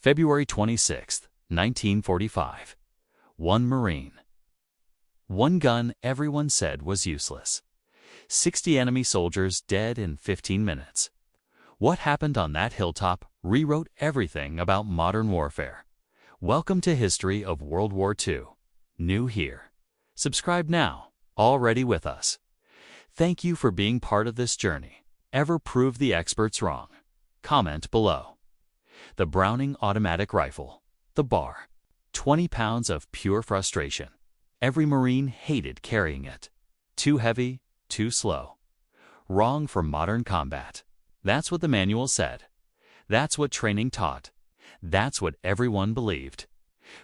February 26, 1945. One Marine. One gun everyone said was useless. 60 enemy soldiers dead in 15 minutes. What happened on that hilltop rewrote everything about modern warfare. Welcome to History of World War II. New here. Subscribe now. Already with us. Thank you for being part of this journey. Ever prove the experts wrong? Comment below. The Browning automatic rifle. The bar. 20 pounds of pure frustration. Every Marine hated carrying it. Too heavy, too slow. Wrong for modern combat. That's what the manual said. That's what training taught. That's what everyone believed.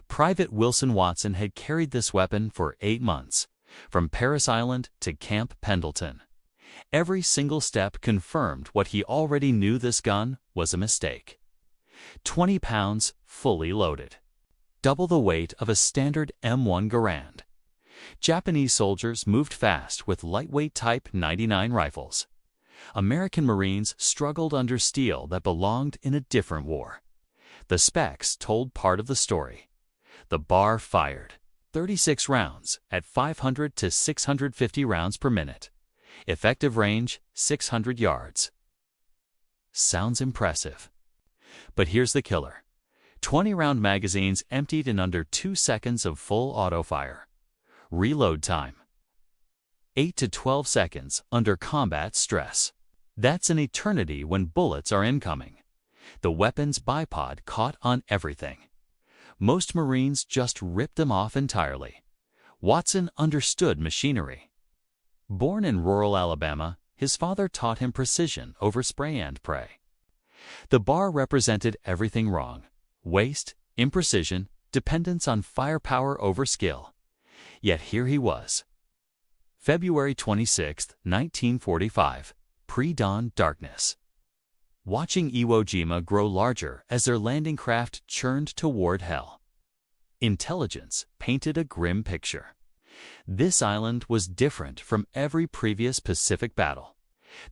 Private Wilson Watson had carried this weapon for 8 months, from Paris Island to Camp Pendleton. Every single step confirmed what he already knew: this gun was a mistake. 20 pounds, fully loaded. Double the weight of a standard M1 Garand. Japanese soldiers moved fast with lightweight Type 99 rifles. American Marines struggled under steel that belonged in a different war. The specs told part of the story. The bar fired 36 rounds at 500 to 650 rounds per minute. Effective range 600 yards. Sounds impressive. But here's the killer. 20-round magazines emptied in under 2 seconds of full auto fire. Reload time 8 to 12 seconds under combat stress. That's an eternity when bullets are incoming. The weapon's bipod caught on everything. Most Marines just ripped them off entirely. Watson understood machinery. Born in rural Alabama, his father taught him precision over spray and pray. The bar represented everything wrong: waste, imprecision, dependence on firepower over skill. Yet here he was. February 26, 1945, pre-dawn darkness. Watching Iwo Jima grow larger as their landing craft churned toward hell. Intelligence painted a grim picture. This island was different from every previous Pacific battle.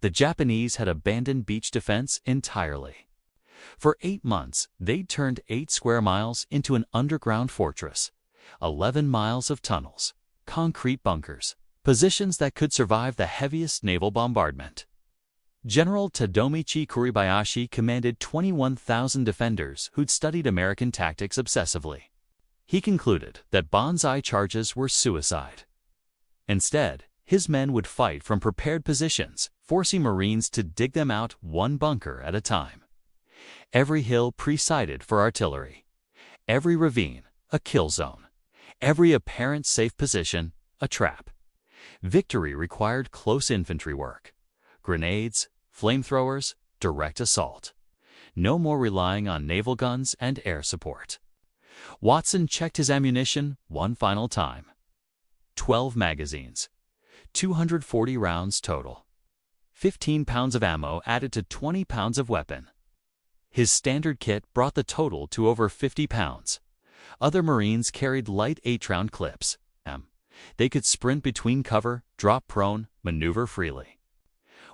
The Japanese had abandoned beach defense entirely. For 8 months, they'd turned 8 square miles into an underground fortress, 11 miles of tunnels, concrete bunkers, positions that could survive the heaviest naval bombardment. General Tadamichi Kuribayashi commanded 21,000 defenders who'd studied American tactics obsessively. He concluded that banzai charges were suicide. Instead, his men would fight from prepared positions, forcing Marines to dig them out one bunker at a time. Every hill pre-sighted for artillery. Every ravine, a kill zone. Every apparent safe position, a trap. Victory required close infantry work. Grenades, flamethrowers, direct assault. No more relying on naval guns and air support. Watson checked his ammunition one final time. 12 magazines. 240 rounds total. 15 pounds of ammo added to 20 pounds of weapon. His standard kit brought the total to over 50 pounds. Other Marines carried light 8-round clips. They could sprint between cover, drop prone, maneuver freely.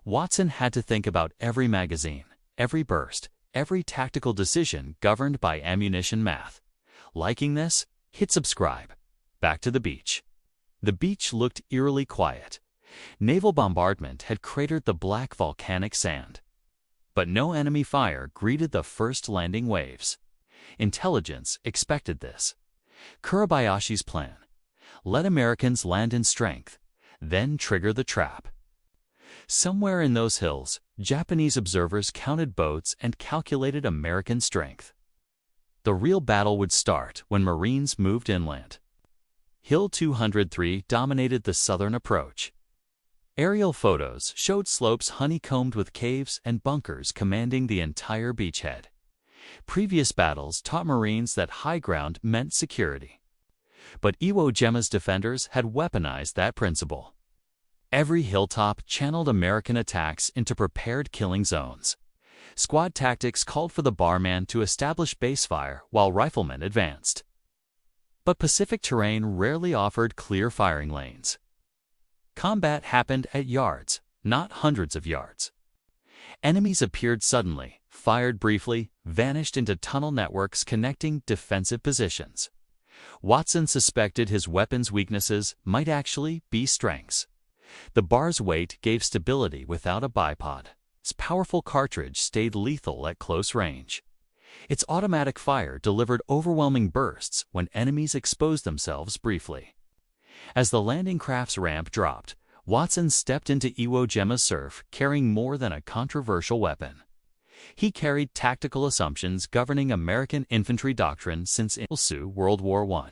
Watson had to think about every magazine, every burst, every tactical decision governed by ammunition math. Liking this? Hit subscribe. Back to the beach. The beach looked eerily quiet. Naval bombardment had cratered the black volcanic sand. But no enemy fire greeted the first landing waves. Intelligence expected this. Kuribayashi's plan: let Americans land in strength, then trigger the trap. Somewhere in those hills, Japanese observers counted boats and calculated American strength. The real battle would start when Marines moved inland. Hill 203 dominated the southern approach. Aerial photos showed slopes honeycombed with caves and bunkers commanding the entire beachhead. Previous battles taught Marines that high ground meant security. But Iwo Jima's defenders had weaponized that principle. Every hilltop channeled American attacks into prepared killing zones. Squad tactics called for the barman to establish base fire while riflemen advanced. But Pacific terrain rarely offered clear firing lanes. Combat happened at yards, not hundreds of yards. Enemies appeared suddenly, fired briefly, vanished into tunnel networks connecting defensive positions. Watson suspected his weapon's weaknesses might actually be strengths. The bar's weight gave stability without a bipod. Its powerful cartridge stayed lethal at close range. Its automatic fire delivered overwhelming bursts when enemies exposed themselves briefly. As the landing craft's ramp dropped, Watson stepped into Iwo Jima's surf carrying more than a controversial weapon. He carried tactical assumptions governing American infantry doctrine since World War I.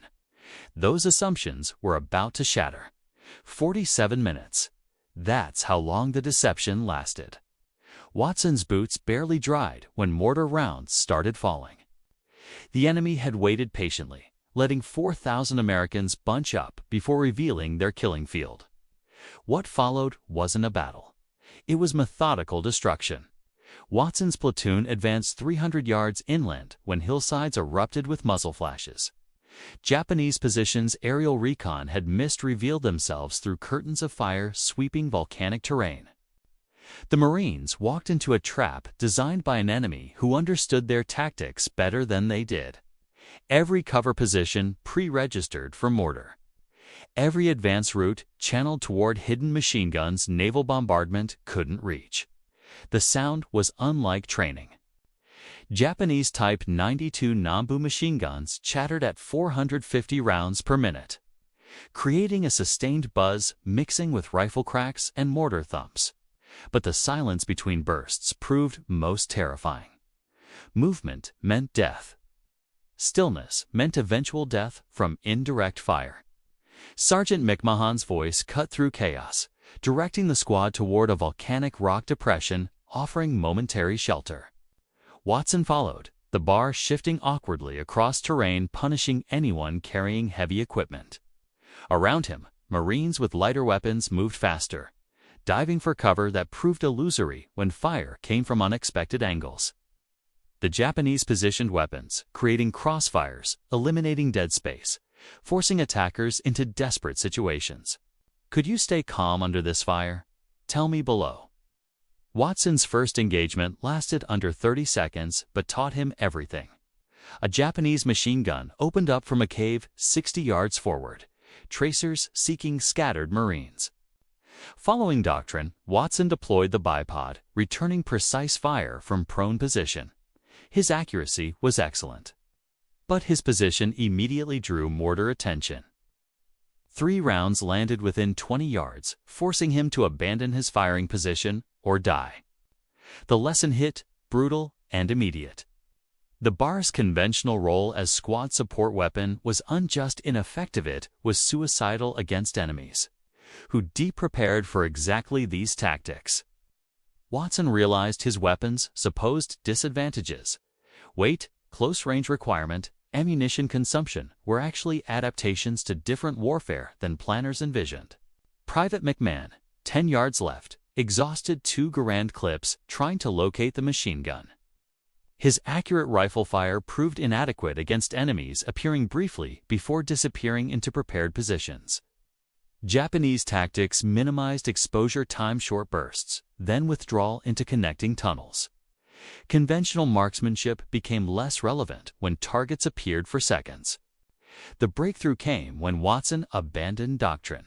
Those assumptions were about to shatter. 47 minutes. That's how long the deception lasted. Watson's boots barely dried when mortar rounds started falling. The enemy had waited patiently, letting 4,000 Americans bunch up before revealing their killing field. What followed wasn't a battle. It was methodical destruction. Watson's platoon advanced 300 yards inland when hillsides erupted with muzzle flashes. Japanese positions' aerial recon had revealed themselves through curtains of fire sweeping volcanic terrain. The Marines walked into a trap designed by an enemy who understood their tactics better than they did. Every cover position pre-registered for mortar. Every advance route channeled toward hidden machine guns naval bombardment couldn't reach. The sound was unlike training. Japanese Type 92 Nambu machine guns chattered at 450 rounds per minute, creating a sustained buzz mixing with rifle cracks and mortar thumps. But the silence between bursts proved most terrifying. Movement meant death. Stillness meant eventual death from indirect fire. Sergeant McMahon's voice cut through chaos, directing the squad toward a volcanic rock depression offering momentary shelter. Watson followed, the bar shifting awkwardly across terrain, punishing anyone carrying heavy equipment. Around him, Marines with lighter weapons moved faster, diving for cover that proved illusory when fire came from unexpected angles. The Japanese positioned weapons, creating crossfires, eliminating dead space, forcing attackers into desperate situations. Could you stay calm under this fire? Tell me below. Watson's first engagement lasted under 30 seconds but taught him everything. A Japanese machine gun opened up from a cave 60 yards forward, tracers seeking scattered Marines. Following doctrine, Watson deployed the bipod, returning precise fire from prone position. His accuracy was excellent. But his position immediately drew mortar attention. 3 rounds landed within 20 yards, forcing him to abandon his firing position or die. The lesson hit brutal and immediate. The bar's conventional role as squad support weapon was unjust, ineffective. It was suicidal against enemies who de-prepared for exactly these tactics. Watson realized his weapon's supposed disadvantages. Weight, close range requirement, ammunition consumption were actually adaptations to different warfare than planners envisioned. Private McMahon, 10 yards left, exhausted 2 Garand clips trying to locate the machine gun. His accurate rifle fire proved inadequate against enemies appearing briefly before disappearing into prepared positions. Japanese tactics minimized exposure time, short bursts, then withdrawal into connecting tunnels. Conventional marksmanship became less relevant when targets appeared for seconds. The breakthrough came when Watson abandoned doctrine.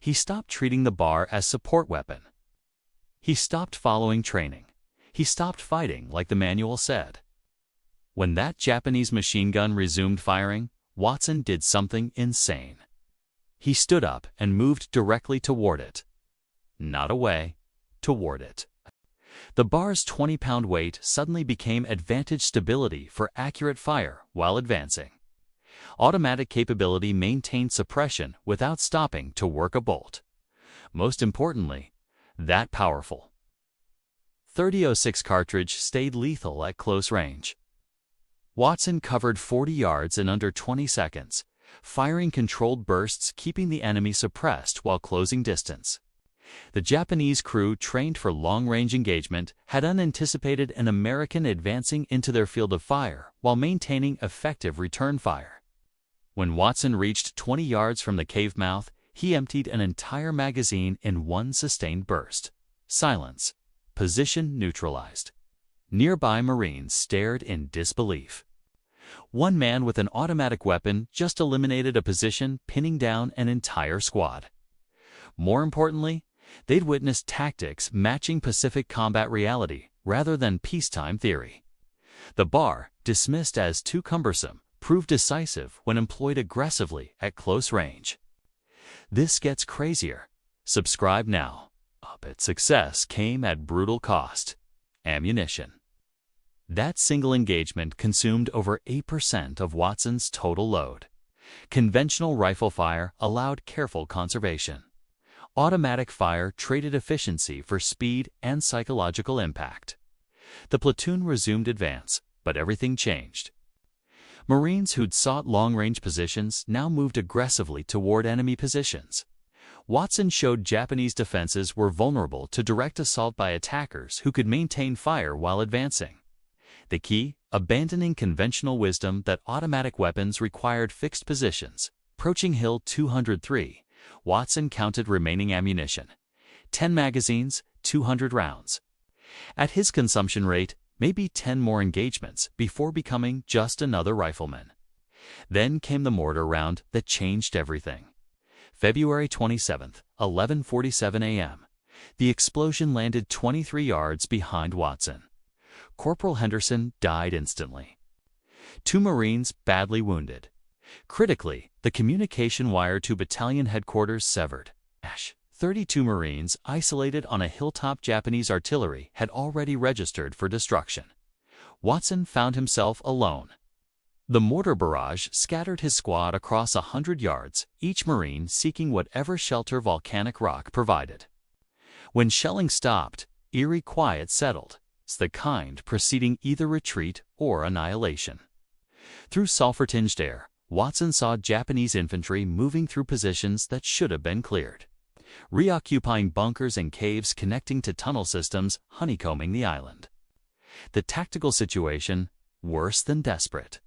He stopped treating the bar as support weapon. He stopped following training. He stopped fighting like the manual said. When that Japanese machine gun resumed firing, Watson did something insane. He stood up and moved directly toward it. Not away, toward it. The bar's 20-pound weight suddenly became advantage stability for accurate fire while advancing. Automatic capability maintained suppression without stopping to work a bolt. Most importantly, that powerful. .30-06 cartridge stayed lethal at close range. Watson covered 40 yards in under 20 seconds, firing controlled bursts keeping the enemy suppressed while closing distance. The Japanese crew trained for long-range engagement had unanticipated an American advancing into their field of fire while maintaining effective return fire. When Watson reached 20 yards from the cave mouth, he emptied an entire magazine in one sustained burst. Silence. Position neutralized. Nearby Marines stared in disbelief. One man with an automatic weapon just eliminated a position, pinning down an entire squad. More importantly, they'd witnessed tactics matching Pacific combat reality rather than peacetime theory. The bar, dismissed as too cumbersome, proved decisive when employed aggressively at close range. This gets crazier. Subscribe now. But success came at brutal cost. Ammunition. That single engagement consumed over 8% of Watson's total load. Conventional rifle fire allowed careful conservation. Automatic fire traded efficiency for speed and psychological impact. The platoon resumed advance, but everything changed. Marines who'd sought long-range positions now moved aggressively toward enemy positions. Watson showed Japanese defenses were vulnerable to direct assault by attackers who could maintain fire while advancing. The key? Abandoning conventional wisdom that automatic weapons required fixed positions. Approaching Hill 203, Watson counted remaining ammunition. 10 magazines, 200 rounds. At his consumption rate, maybe 10 more engagements before becoming just another rifleman. Then came the mortar round that changed everything. February 27, 11:47 a.m. The explosion landed 23 yards behind Watson. Corporal Henderson died instantly. 2 Marines badly wounded. Critically, the communication wire to battalion headquarters severed. 32 Marines isolated on a hilltop. Japanese artillery had already registered for destruction. Watson found himself alone. The mortar barrage scattered his squad across 100 yards, each Marine seeking whatever shelter volcanic rock provided. When shelling stopped, eerie quiet settled. It's the kind preceding either retreat or annihilation. Through sulfur-tinged air, Watson saw Japanese infantry moving through positions that should have been cleared, reoccupying bunkers and caves connecting to tunnel systems honeycombing the island. The tactical situation, worse than desperate.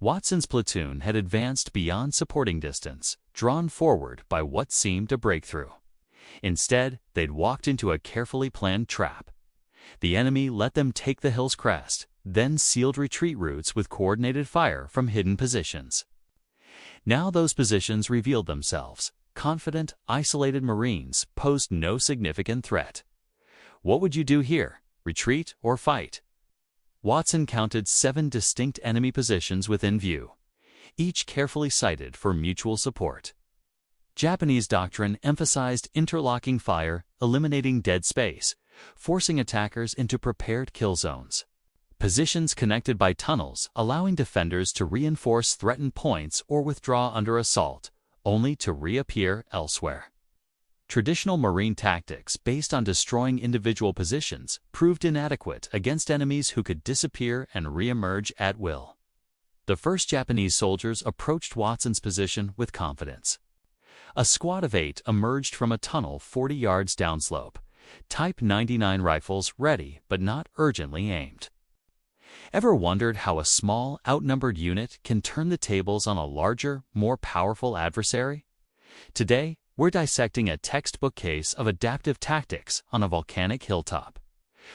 Watson's platoon had advanced beyond supporting distance, drawn forward by what seemed a breakthrough. Instead, they'd walked into a carefully planned trap. The enemy let them take the hill's crest, then sealed retreat routes with coordinated fire from hidden positions. Now those positions revealed themselves. Confident, isolated Marines posed no significant threat. What would you do here? Retreat or fight? Watson counted 7 distinct enemy positions within view, each carefully sited for mutual support. Japanese doctrine emphasized interlocking fire, eliminating dead space, forcing attackers into prepared kill zones. Positions connected by tunnels, allowing defenders to reinforce threatened points or withdraw under assault, only to reappear elsewhere. Traditional Marine tactics based on destroying individual positions proved inadequate against enemies who could disappear and reemerge at will. The first Japanese soldiers approached Watson's position with confidence. A squad of 8 emerged from a tunnel 40 yards downslope, Type 99 rifles ready but not urgently aimed. Ever wondered how a small, outnumbered unit can turn the tables on a larger, more powerful adversary? Today, we're dissecting a textbook case of adaptive tactics on a volcanic hilltop,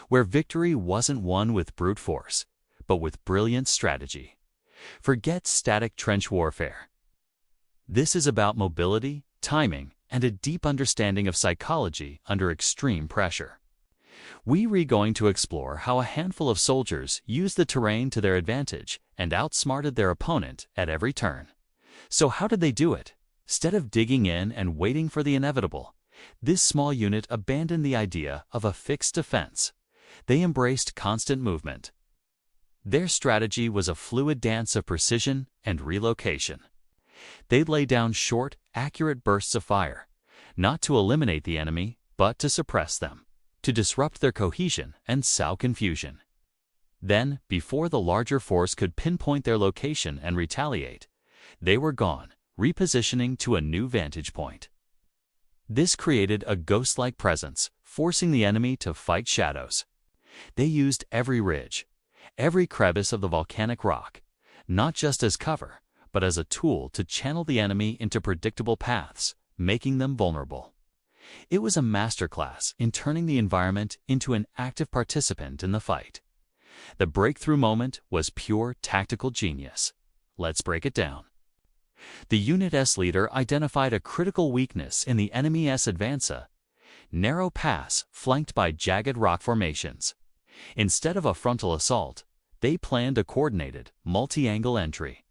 where victory wasn't won with brute force, but with brilliant strategy. Forget static trench warfare. This is about mobility, timing, and a deep understanding of psychology under extreme pressure. We're going to explore how a handful of soldiers used the terrain to their advantage and outsmarted their opponent at every turn. So how did they do it? Instead of digging in and waiting for the inevitable, this small unit abandoned the idea of a fixed defense. They embraced constant movement. Their strategy was a fluid dance of precision and relocation. They'd lay down short, accurate bursts of fire, not to eliminate the enemy, but to suppress them, to disrupt their cohesion and sow confusion. Then, before the larger force could pinpoint their location and retaliate, they were gone, repositioning to a new vantage point. This created a ghost-like presence, forcing the enemy to fight shadows. They used every ridge, every crevice of the volcanic rock, not just as cover, but as a tool to channel the enemy into predictable paths, making them vulnerable. It was a masterclass in turning the environment into an active participant in the fight. The breakthrough moment was pure tactical genius. Let's break it down. The Unit S leader identified a critical weakness in the enemy S advance, narrow pass flanked by jagged rock formations. Instead of a frontal assault, they planned a coordinated, multi-angle entry.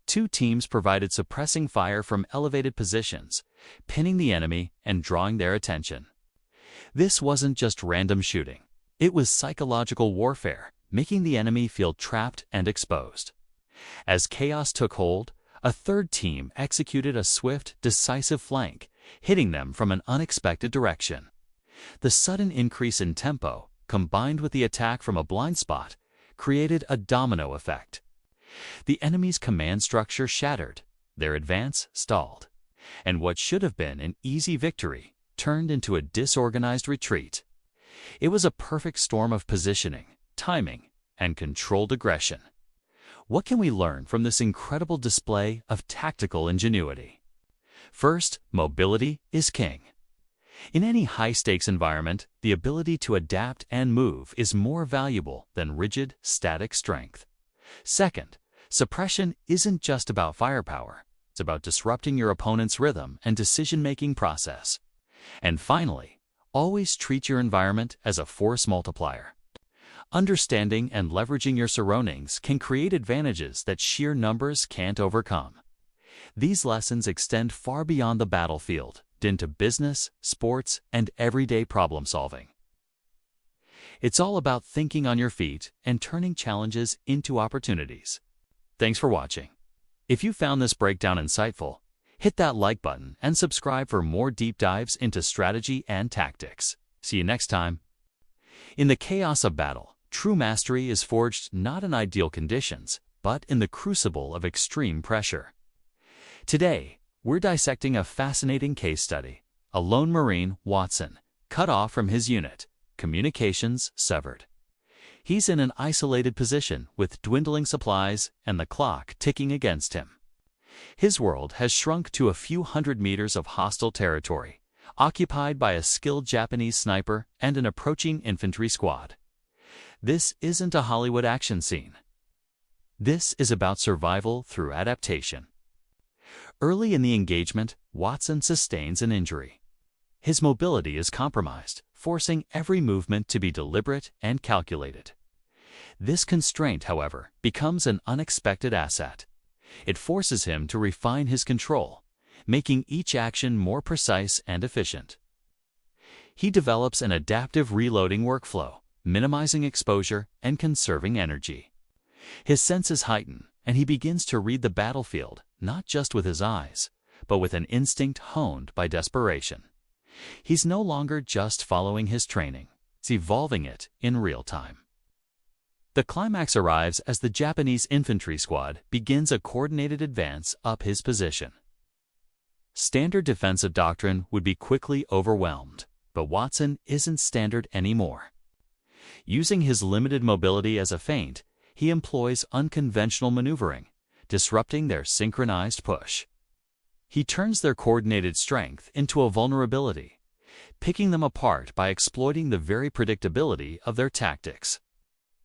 Two teams provided suppressing fire from elevated positions, pinning the enemy and drawing their attention. This wasn't just random shooting. It was psychological warfare, making the enemy feel trapped and exposed. As chaos took hold, a third team executed a swift, decisive flank, hitting them from an unexpected direction. The sudden increase in tempo, combined with the attack from a blind spot, created a domino effect. The enemy's command structure shattered, their advance stalled, and what should have been an easy victory turned into a disorganized retreat. It was a perfect storm of positioning, timing, and controlled aggression. What can we learn from this incredible display of tactical ingenuity? First, mobility is king. In any high-stakes environment, the ability to adapt and move is more valuable than rigid, static strength. Second, suppression isn't just about firepower. It's about disrupting your opponent's rhythm and decision-making process. And finally, always treat your environment as a force multiplier. Understanding and leveraging your surroundings can create advantages that sheer numbers can't overcome. These lessons extend far beyond the battlefield, into business, sports, and everyday problem solving. It's all about thinking on your feet and turning challenges into opportunities. Thanks for watching. If you found this breakdown insightful, hit that like button and subscribe for more deep dives into strategy and tactics. See you next time. In the chaos of battle, true mastery is forged not in ideal conditions, but in the crucible of extreme pressure. Today, we're dissecting a fascinating case study, a lone Marine, Watson, cut off from his unit, communications severed. He's in an isolated position with dwindling supplies and the clock ticking against him. His world has shrunk to a few hundred meters of hostile territory, occupied by a skilled Japanese sniper and an approaching infantry squad. This isn't a Hollywood action scene. This is about survival through adaptation. Early in the engagement, Watson sustains an injury. His mobility is compromised, forcing every movement to be deliberate and calculated. This constraint, however, becomes an unexpected asset. It forces him to refine his control, making each action more precise and efficient. He develops an adaptive reloading workflow, minimizing exposure and conserving energy. His senses heighten, and he begins to read the battlefield not just with his eyes, but with an instinct honed by desperation. He's no longer just following his training, he's evolving it in real time. The climax arrives as the Japanese infantry squad begins a coordinated advance up his position. Standard defensive doctrine would be quickly overwhelmed, but Watson isn't standard anymore. Using his limited mobility as a feint, he employs unconventional maneuvering, disrupting their synchronized push. He turns their coordinated strength into a vulnerability, picking them apart by exploiting the very predictability of their tactics.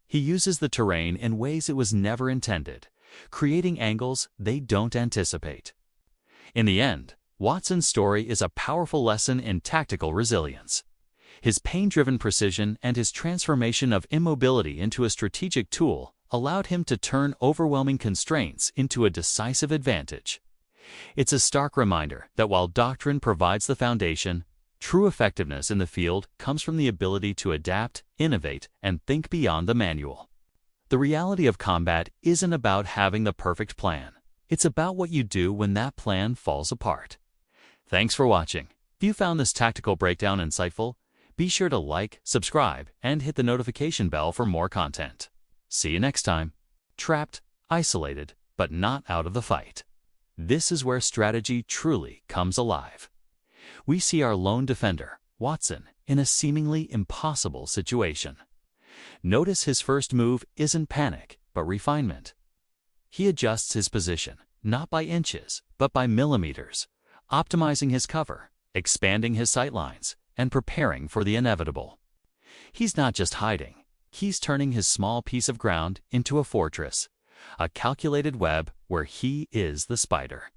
He uses the terrain in ways it was never intended, creating angles they don't anticipate. In the end, Watson's story is a powerful lesson in tactical resilience. His pain-driven precision and his transformation of immobility into a strategic tool allowed him to turn overwhelming constraints into a decisive advantage. It's a stark reminder that while doctrine provides the foundation, true effectiveness in the field comes from the ability to adapt, innovate, and think beyond the manual. The reality of combat isn't about having the perfect plan. It's about what you do when that plan falls apart. Thanks for watching. If you found this tactical breakdown insightful, be sure to like, subscribe, and hit the notification bell for more content. See you next time. Trapped, isolated, but not out of the fight. This is where strategy truly comes alive. We see our lone defender, Watson, in a seemingly impossible situation. Notice his first move isn't panic, but refinement. He adjusts his position, not by inches, but by millimeters, optimizing his cover, expanding his sightlines, and preparing for the inevitable. He's not just hiding. he's turning his small piece of ground into a fortress, a calculated web where he is the spider.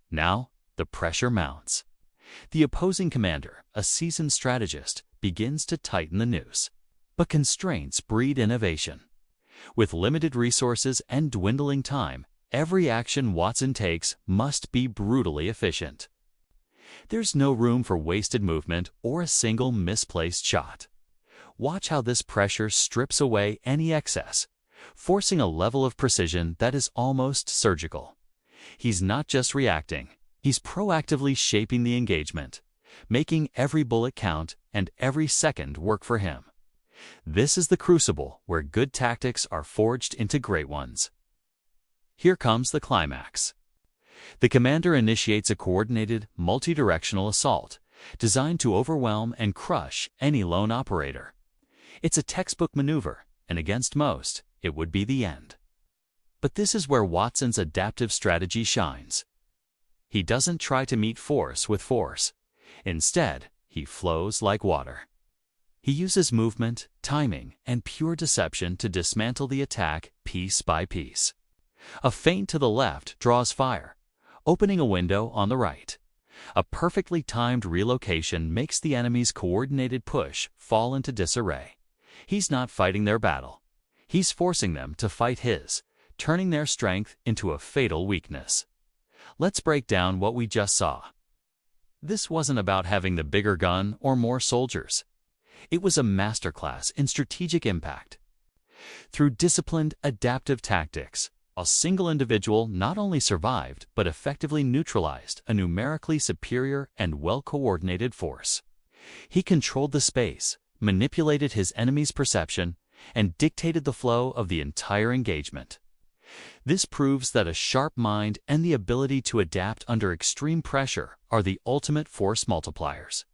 Now, the pressure mounts. The opposing commander, a seasoned strategist, begins to tighten the noose. But constraints breed innovation. With limited resources and dwindling time, every action Watson takes must be brutally efficient. There's no room for wasted movement or a single misplaced shot. Watch how this pressure strips away any excess, forcing a level of precision that is almost surgical. He's not just reacting, he's proactively shaping the engagement, making every bullet count and every second work for him. This is the crucible where good tactics are forged into great ones. Here comes the climax. The commander initiates a coordinated, multi-directional assault designed to overwhelm and crush any lone operator. It's a textbook maneuver, and against most, it would be the end. But this is where Watson's adaptive strategy shines. He doesn't try to meet force with force. Instead, he flows like water. He uses movement, timing, and pure deception to dismantle the attack piece by piece. A feint to the left draws fire, opening a window on the right. A perfectly timed relocation makes the enemy's coordinated push fall into disarray. He's not fighting their battle. He's forcing them to fight his, turning their strength into a fatal weakness. Let's break down what we just saw. This wasn't about having the bigger gun or more soldiers. It was a masterclass in strategic impact. Through disciplined, adaptive tactics, a single individual not only survived but effectively neutralized a numerically superior and well-coordinated force. He controlled the space, manipulated his enemy's perception, and dictated the flow of the entire engagement. This proves that a sharp mind and the ability to adapt under extreme pressure are the ultimate force multipliers.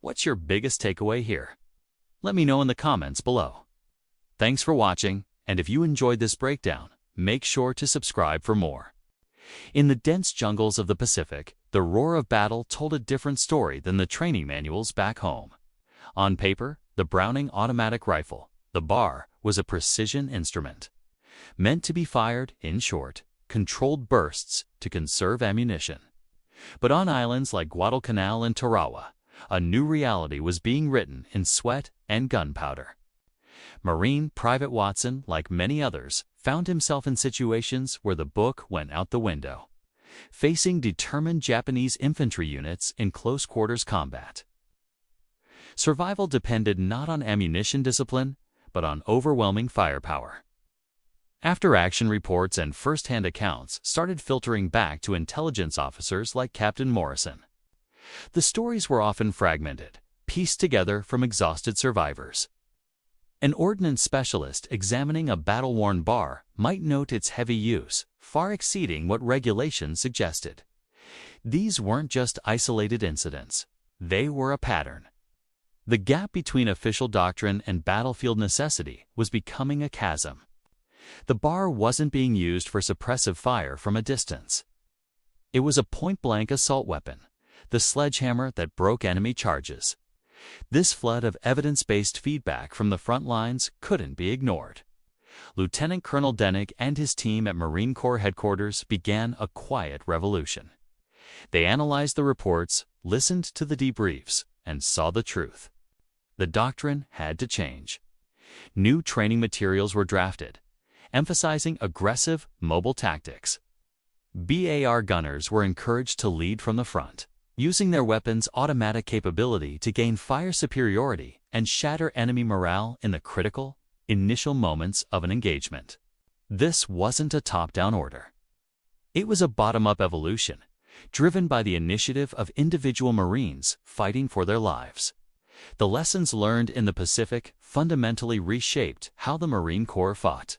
What's your biggest takeaway here? Let me know in the comments below. Thanks for watching, and if you enjoyed this breakdown, make sure to subscribe for more. In the dense jungles of the Pacific, the roar of battle told a different story than the training manuals back home. On paper, the Browning automatic rifle, the bar, was a precision instrument. Meant to be fired, in short, controlled bursts to conserve ammunition. But on islands like Guadalcanal and Tarawa, a new reality was being written in sweat and gunpowder. Marine Private Watson, like many others, found himself in situations where the book went out the window, facing determined Japanese infantry units in close-quarters combat. Survival depended not on ammunition discipline, but on overwhelming firepower. After-action reports and first-hand accounts started filtering back to intelligence officers like Captain Morrison. The stories were often fragmented, pieced together from exhausted survivors. An ordnance specialist examining a battle-worn bar might note its heavy use, far exceeding what regulations suggested. These weren't just isolated incidents. They were a pattern. The gap between official doctrine and battlefield necessity was becoming a chasm. The bar wasn't being used for suppressive fire from a distance. It was a point-blank assault weapon, the sledgehammer that broke enemy charges. This flood of evidence-based feedback from the front lines couldn't be ignored. Lieutenant Colonel Dennick and his team at Marine Corps headquarters began a quiet revolution. They analyzed the reports, listened to the debriefs, and saw the truth. The doctrine had to change. New training materials were drafted, emphasizing aggressive, mobile tactics. BAR gunners were encouraged to lead from the front, using their weapons' automatic capability to gain fire superiority and shatter enemy morale in the critical, initial moments of an engagement. This wasn't a top-down order. It was a bottom-up evolution, driven by the initiative of individual Marines fighting for their lives. The lessons learned in the Pacific fundamentally reshaped how the Marine Corps fought,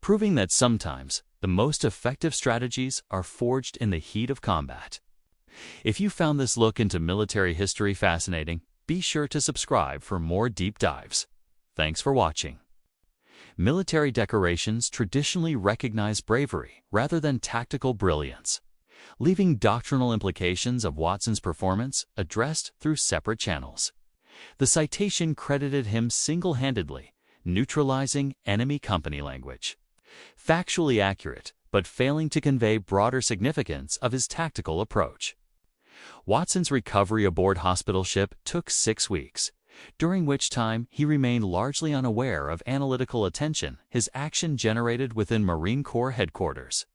proving that sometimes the most effective strategies are forged in the heat of combat. If you found this look into military history fascinating, be sure to subscribe for more deep dives. Thanks for watching. Military decorations traditionally recognize bravery rather than tactical brilliance, leaving doctrinal implications of Watson's performance addressed through separate channels. The citation credited him single-handedly neutralizing enemy company language. Factually accurate, but failing to convey broader significance of his tactical approach. Watson's recovery aboard hospital ship took 6 weeks, during which time he remained largely unaware of analytical attention his action generated within Marine Corps headquarters.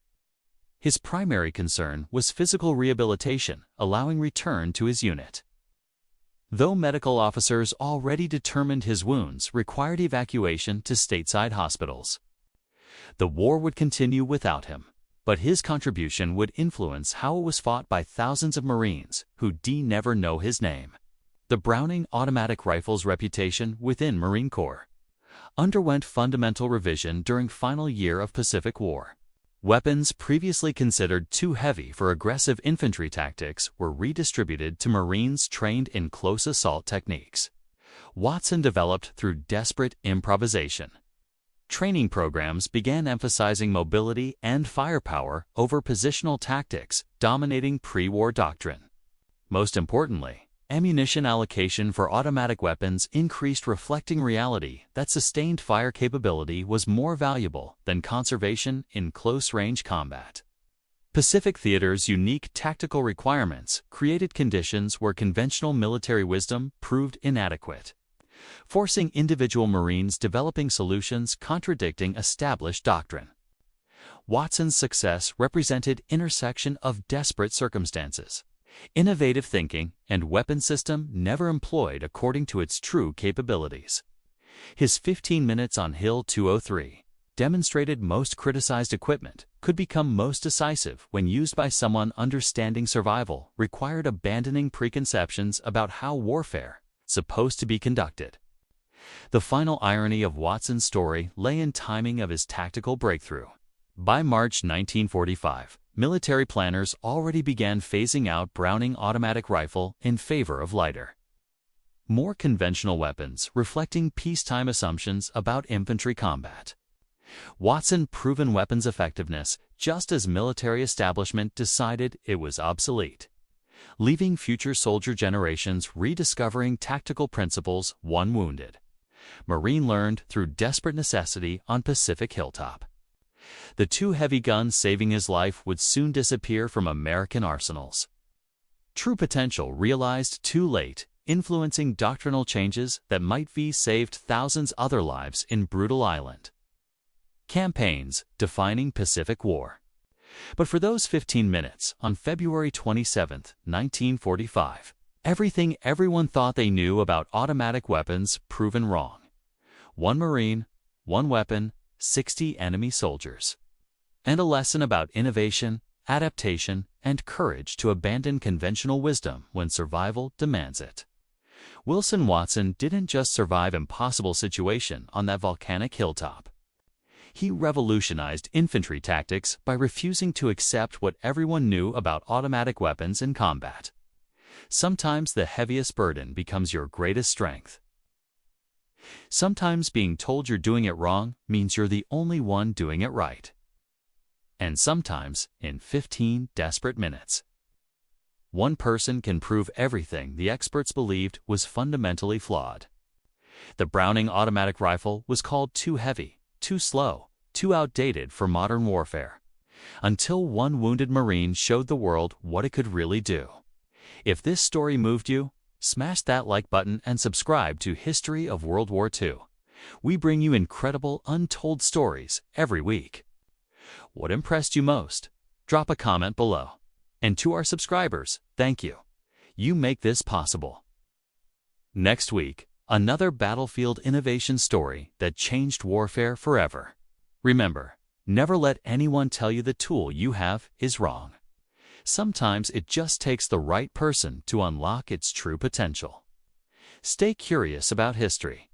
His primary concern was physical rehabilitation, allowing return to his unit. Though medical officers already determined his wounds required evacuation to stateside hospitals. The war would continue without him, but his contribution would influence how it was fought by thousands of Marines who never know his name. The Browning automatic rifle's reputation within Marine Corps underwent fundamental revision during final year of Pacific War. Weapons previously considered too heavy for aggressive infantry tactics were redistributed to Marines trained in close assault techniques. Watson developed through desperate improvisation. Training programs began emphasizing mobility and firepower over positional tactics, dominating pre-war doctrine. Most importantly, ammunition allocation for automatic weapons increased, reflecting reality that sustained fire capability was more valuable than conservation in close-range combat. Pacific Theater's unique tactical requirements created conditions where conventional military wisdom proved inadequate, forcing individual Marines developing solutions contradicting established doctrine. Watson's success represented intersection of desperate circumstances, innovative thinking, and weapon system never employed according to its true capabilities. His 15 minutes on Hill 203 demonstrated most criticized equipment could become most decisive when used by someone understanding survival required abandoning preconceptions about how warfare supposed to be conducted. The final irony of Watson's story lay in timing of his tactical breakthrough. By March 1945, military planners already began phasing out Browning automatic rifle in favor of lighter, more conventional weapons, reflecting peacetime assumptions about infantry combat. Watson proven weapons effectiveness just as military establishment decided it was obsolete, leaving future soldier generations rediscovering tactical principles one wounded Marine learned through desperate necessity on Pacific Hilltop. The two heavy guns saving his life would soon disappear from American arsenals. True potential realized too late, influencing doctrinal changes that might have saved thousands other lives in brutal island. Campaigns defining Pacific War. But for those 15 minutes on February 27, 1945, everything everyone thought they knew about automatic weapons proven wrong. 1 Marine, 1 weapon, 60 enemy soldiers. And a lesson about innovation, adaptation, and courage to abandon conventional wisdom when survival demands it. Wilson Watson didn't just survive impossible situation on that volcanic hilltop. He revolutionized infantry tactics by refusing to accept what everyone knew about automatic weapons in combat. Sometimes the heaviest burden becomes your greatest strength. Sometimes being told you're doing it wrong means you're the only one doing it right. And sometimes, in 15 desperate minutes, one person can prove everything the experts believed was fundamentally flawed. The Browning automatic rifle was called too heavy, too slow, too outdated for modern warfare, until one wounded Marine showed the world what it could really do. If this story moved you, smash that like button and subscribe to History of World War II. We bring you incredible, untold stories every week. What impressed you most? Drop a comment below. And to our subscribers, thank you. You make this possible. Next week, another battlefield innovation story that changed warfare forever. Remember, never let anyone tell you the tool you have is wrong. Sometimes it just takes the right person to unlock its true potential. Stay curious about history.